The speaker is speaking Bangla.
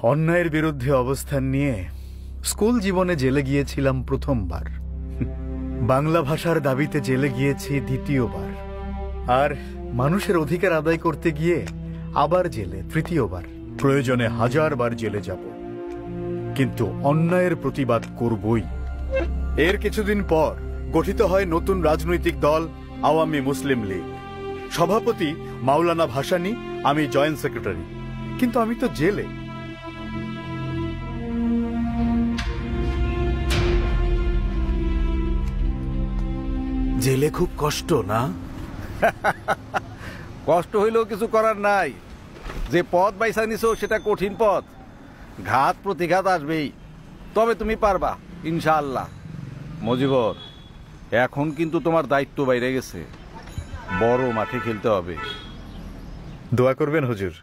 অন্যায়ের বিরুদ্ধে অবস্থান নিয়ে স্কুল জীবনে জেলে গিয়েছিলাম প্রথমবার, বাংলা ভাষার দাবিতে জেলে গিয়েছি দ্বিতীয়বার, আর মানুষের অধিকার আদায় করতে গিয়ে আবার জেলে তৃতীয়বার। প্রয়োজনে 1000 বার জেলে যাব, কিন্তু অন্যায়ের প্রতিবাদ করবই। এর কিছুদিন পর গঠিত হয় নতুন রাজনৈতিক দল আওয়ামী মুসলিম লীগ। সভাপতি মাওলানা ভাসানী, আমি জয়েন্ট সেক্রেটারি। কিন্তু আমি তো জেলে। জেলে খুব কষ্ট না? কষ্ট হইলেও কিছু করার নাই। যে পথ বাইসা নিছো সেটা কঠিন পথ, ঘাত প্রতিঘাত আসবেই, তবে তুমি পারবা ইনশাআল্লাহ। মজিবর, এখন কিন্তু তোমার দায়িত্ব বাইরে গেছে, বড় মাঠে খেলতে হবে। দোয়া করবেন হুজুর।